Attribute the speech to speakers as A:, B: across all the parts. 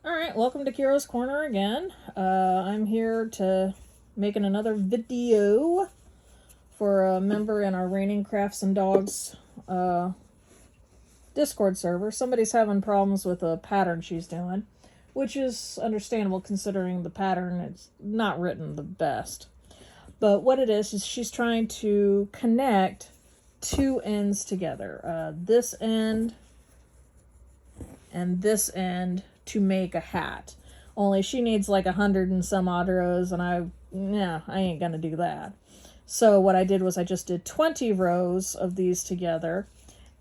A: Alright, welcome to Kira's Corner again. I'm here to making another video for a member in our Raining Crafts and Dogs Discord server. Somebody's having problems with a pattern she's doing, which is understandable considering the pattern is not written the best. But what it is she's trying to connect two ends together. This end and this end to make a hat. Only she needs like 100 and some odd rows, and I ain't gonna do that. So what I did was I just did 20 rows of these together,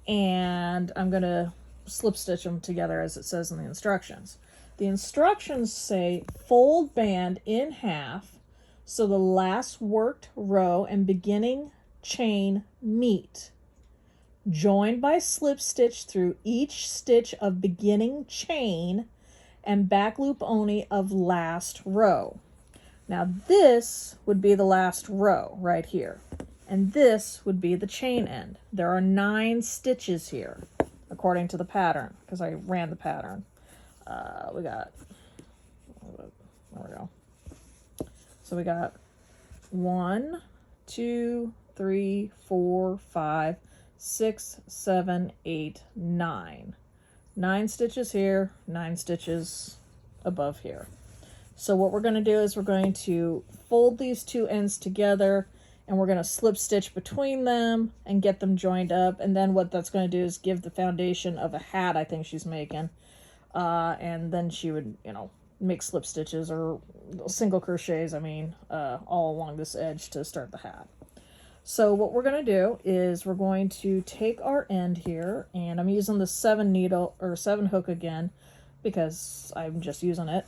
A: and I'm gonna slip stitch them together as it says in the instructions. The instructions say fold band in half so the last worked row and beginning chain meet. Join by slip stitch through each stitch of beginning chain and back loop only of last row. Now this would be the last row right here, and this would be the chain end. There are 9 stitches here according to the pattern because I ran the pattern. There we go. So we got 1, 2, 3, 4, 5, 6, 7, 8, 9. 9 stitches here, 9 stitches above here. So what we're going to do is we're going to fold these two ends together, and we're going to slip stitch between them and get them joined up. And then what that's going to do is give the foundation of a hat I think she's making. And then she would, make slip stitches or single crochets, all along this edge to start the hat. So what we're going to do is we're going to take our end here, and I'm using the 7 needle or 7 hook again because I'm just using it,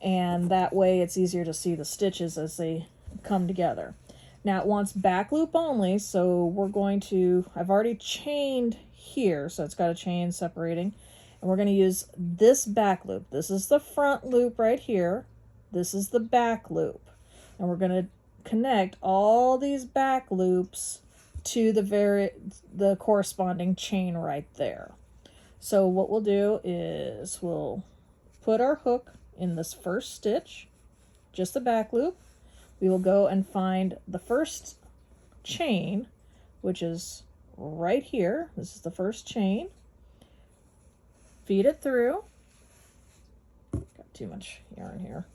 A: and that way it's easier to see the stitches as they come together. Now it wants back loop only, so we're going to, I've already chained here, so it's got a chain separating, and we're going to use this back loop. This is the front loop right here. This is the back loop, and we're going to connect all these back loops to the corresponding chain right there. So what we'll do is we'll put our hook in this first stitch, just the back loop. We will go and find the first chain, which is right here. This is the first chain. Feed it through. Got too much yarn here.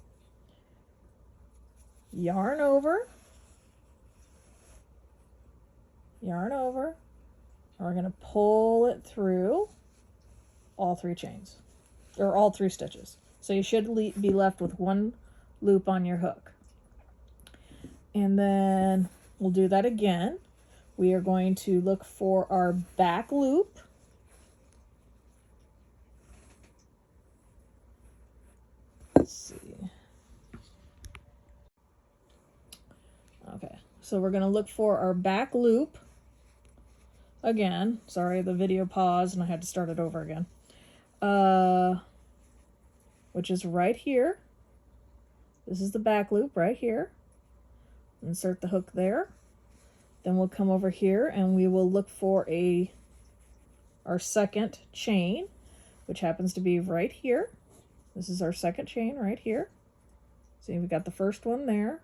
A: Yarn over, and we're going to pull it through all 3 chains, or all 3 stitches. So you should be left with 1 loop on your hook. And then we'll do that again. We are going to look for our back loop. Let's see. Okay, so we're going to look for our back loop again. Sorry, the video paused and I had to start it over again. Which is right here. This is the back loop right here. Insert the hook there. Then we'll come over here and we will look for our second chain, which happens to be right here. This is our second chain right here. See, we got the first one there.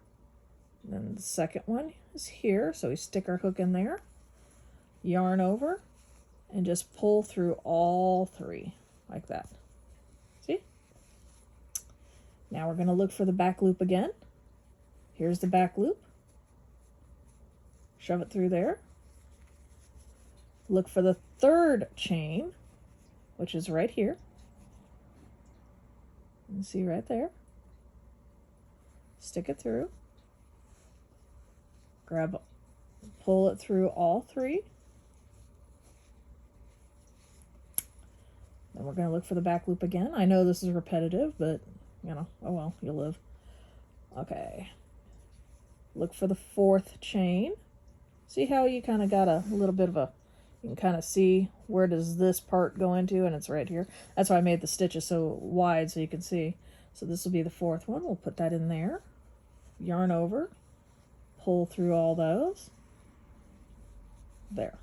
A: Then the second one is here, so we stick our hook in there, yarn over, and just pull through all 3 like that. See? Now we're going to look for the back loop again. Here's the back loop. Shove it through there. Look for the third chain, which is right here. You can see right there. Stick it through. Pull it through all 3. Then we're going to look for the back loop again. I know this is repetitive, but, oh well, you'll live. Okay. Look for the 4th chain. See how you kind of got a little bit of you can kind of see where does this part go into, and it's right here. That's why I made the stitches so wide so you can see. So this will be the 4th one. We'll put that in there. Yarn over. Pull through all those. There.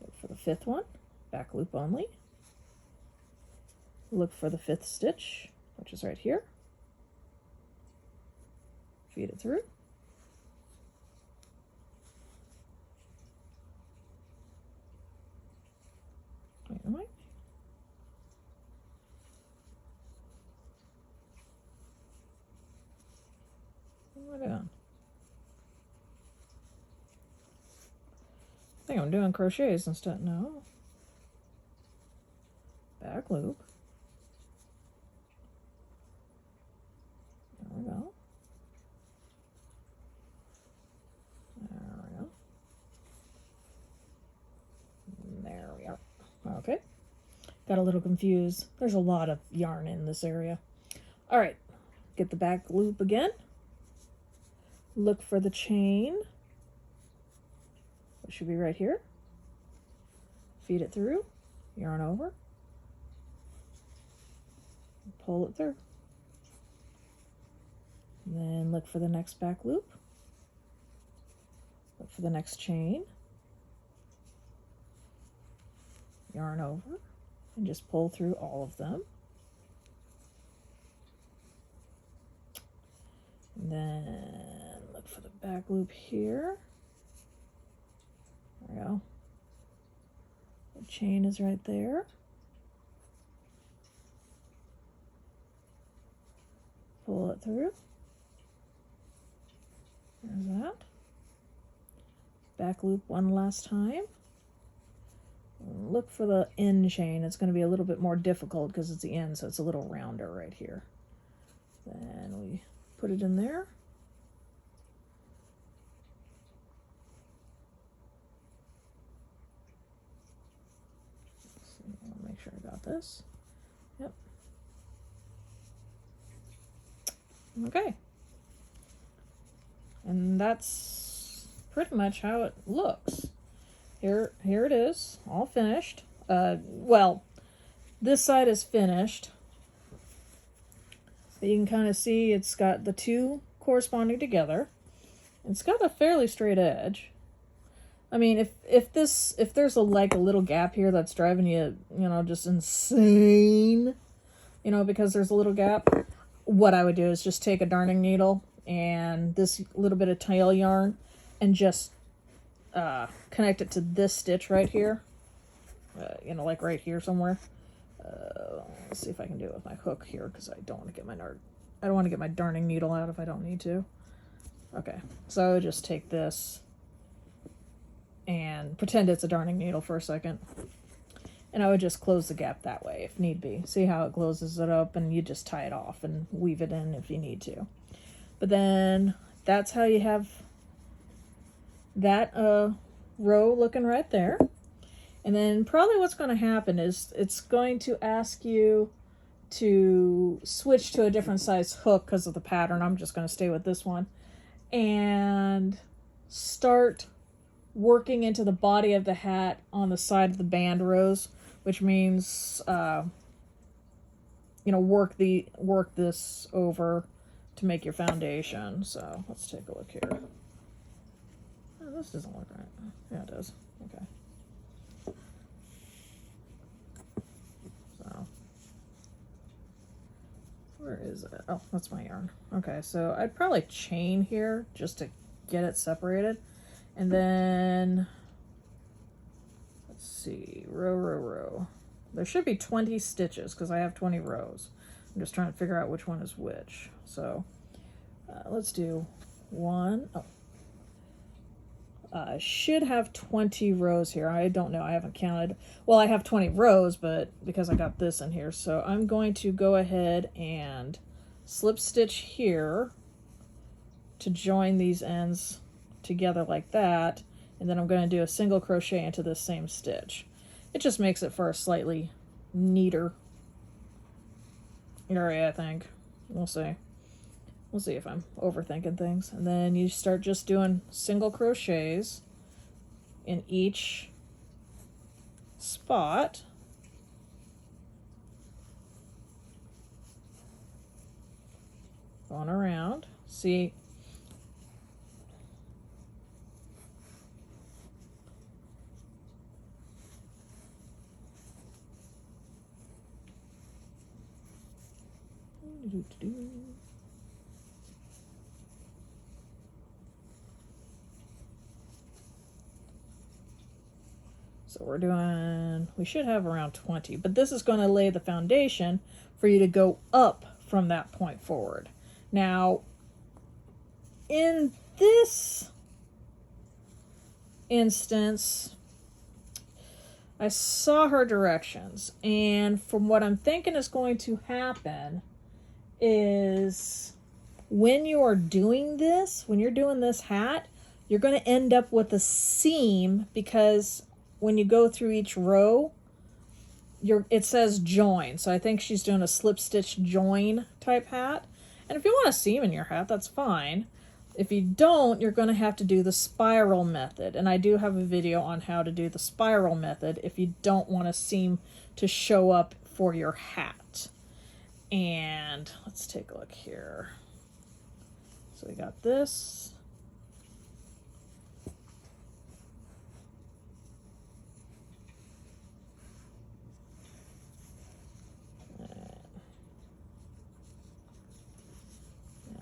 A: Look for the 5th one, back loop only. Look for the 5th stitch, which is right here. Feed it through. Wait a minute. What am I doing? I think I'm doing crochets instead. No. Back loop. There we go. There we go. There we are. Okay. Got a little confused. There's a lot of yarn in this area. All right. Get the back loop again. Look for the chain. It should be right here. Feed it through. Yarn over. Pull it through. Then look for the next back loop. Look for the next chain. Yarn over and just pull through all of them. And then look for the back loop here. There we go. The chain is right there. Pull it through. There's that. Back loop one last time. Look for the end chain. It's going to be a little bit more difficult because it's the end, so it's a little rounder right here. Then we put it in there. Let's see, I'll make sure I got this. Yep. Okay. And that's pretty much how it looks. Here it is, all finished. Well, this side is finished. You can kind of see it's got the two corresponding together. It's got a fairly straight edge. I mean, if there's a little gap here that's driving you, just insane, because there's a little gap, what I would do is just take a darning needle and this little bit of tail yarn and just connect it to this stitch right here, like right here somewhere. Let's see if I can do it with my hook here because I don't want to get my darning needle out if I don't need to. Okay, so I would just take this and pretend it's a darning needle for a second, and I would just close the gap that way if need be. See how it closes it up, and you just tie it off and weave it in if you need to. But then that's how you have that row looking right there. And then probably what's going to happen is it's going to ask you to switch to a different size hook because of the pattern. I'm just going to stay with this one and start working into the body of the hat on the side of the band rows, which means work this over to make your foundation. So let's take a look here. Oh, this doesn't look right. Yeah, it does. Okay. So where is it? Oh, that's my yarn. Okay, so I'd probably chain here just to get it separated. And then, let's see, row. There should be 20 stitches because I have 20 rows. I'm just trying to figure out which one is which. So let's do one. Oh, I should have 20 rows here. I don't know. I haven't counted. Well, I have 20 rows, but because I got this in here. So I'm going to go ahead and slip stitch here to join these ends together like that, and then I'm going to do a single crochet into this same stitch. It just makes it for a slightly neater area, I think. We'll see. We'll see if I'm overthinking things. And then you start just doing single crochets in each spot. Going around. See, So we should have around 20, but this is going to lay the foundation for you to go up from that point forward. Now, in this instance, I saw her directions, and from what I'm thinking is going to happen is when you're doing this hat, you're going to end up with a seam, because when you go through each row, it says join. So I think she's doing a slip stitch join type hat. And if you want a seam in your hat, that's fine. If you don't, you're going to have to do the spiral method. And I do have a video on how to do the spiral method if you don't want a seam to show up for your hat. And let's take a look here. So we got this.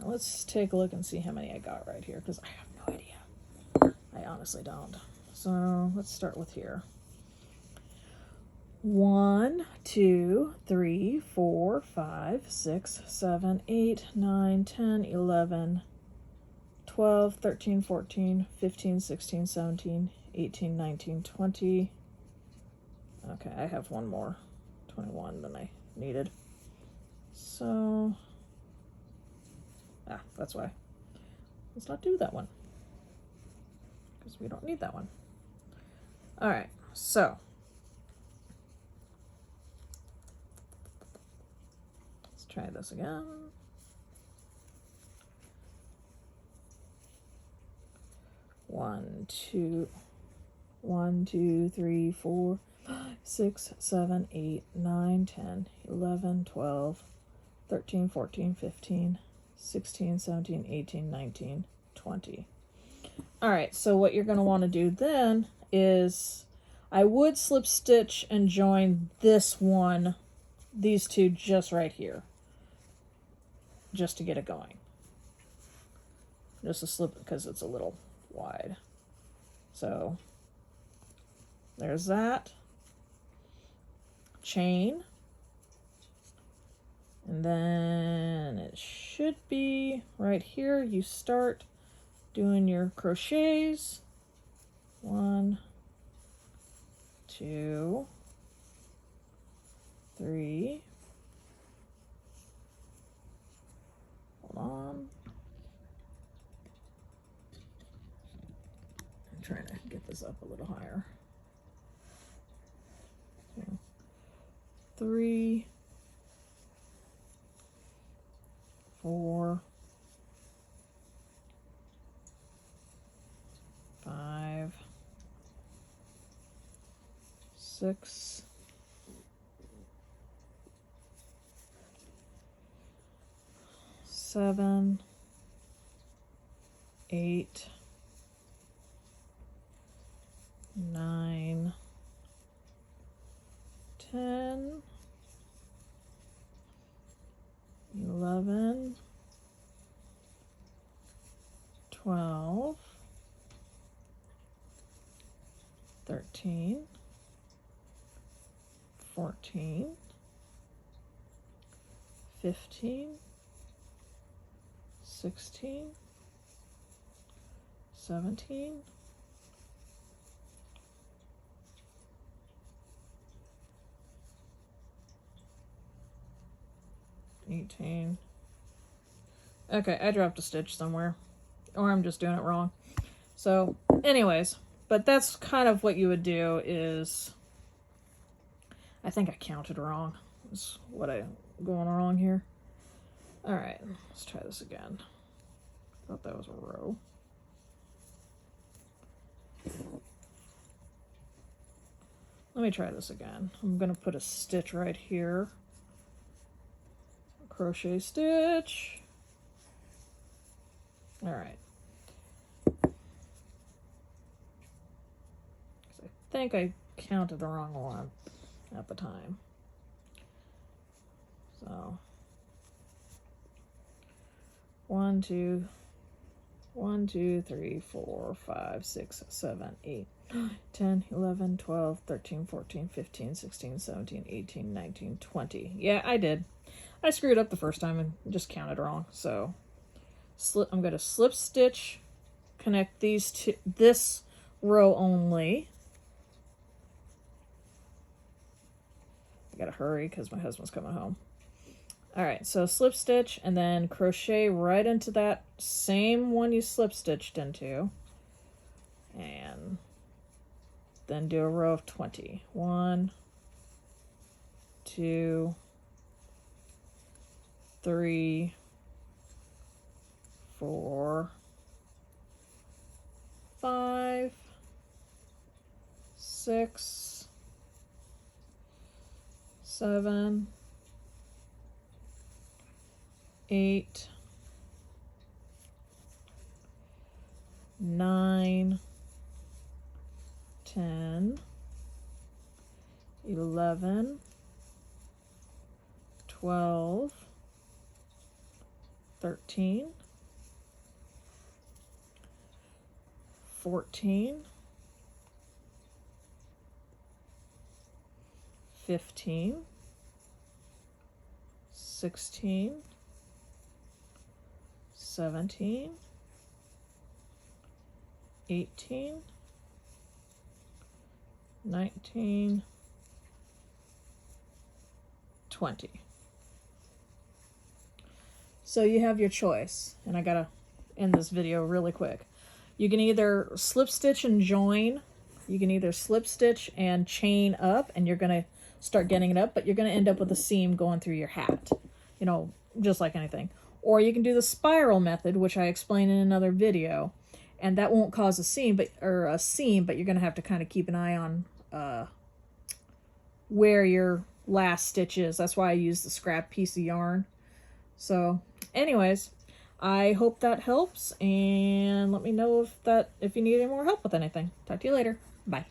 A: Let's take a look and see how many I got right here, because I have no idea. I honestly don't. So let's start with here. 1, 2, 3, 4, 5, 6, 7, 8, 9, 10, 11, 12, 13, 14, 15, 16, 17, 18, 19, 20. Okay, I have one more. 21 than I needed. So... that's why. Let's not do that one, because we don't need that one. All right, so let's try this again. 1, 2, 3, 4, 5, 6, 7, 8, 9, 10, 11, 12, 13, 14, 15, 16, 17, 18, 19, 20. All right, so what you're going to want to do then is, I would slip stitch and join this one, these two just right here, just to get it going. Just a slip, because it's a little wide. So there's that. Chain. And then it should be right here. You start doing your crochets. 1, 2, 3. Hold on. I'm trying to get this up a little higher. 2, 3, 4, 5, 6, 7, 8, 9, 10, 11, 12, 13, 14, 15, 16, 17, 18. Okay, I dropped a stitch somewhere, or I'm just doing it wrong. So anyways, but that's kind of what you would do is, I think I counted wrong. Is what I'm going wrong here. All right, let's try this again. Thought that was a row. Let me try this again. I'm gonna put a stitch right here. A crochet stitch. All right. I think I counted the wrong one at the time. So 1, 2, 1, 2, 3, 4, 5, 6, 7, 8, 10, 11, 12, 13, 14, 15, 16, 17, 18, 19, 20. Yeah, I did. I screwed up the first time and just counted wrong. So I'm going to slip stitch, connect these two, this row only. I gotta hurry because my husband's coming home. All right, so slip stitch and then crochet right into that same one you slip stitched into, and then do a row of 20. 1, 2, 3, 4, 5, 6, 7, 8, 9, 10, 11, 12, 13, 14, 15, 16, 17, 18, 19, 20. So you have your choice, and I gotta end this video really quick. You can either slip stitch and join. You can either slip stitch and chain up, and you're gonna start getting it up, but you're gonna end up with a seam going through your hat, you know, just like anything. Or you can do the spiral method, which I explained in another video, and that won't cause a seam, but you're gonna have to kind of keep an eye on where your last stitch is. That's why I use the scrap piece of yarn. So anyways, I hope that helps, and let me know if you need any more help with anything. Talk to you later. Bye.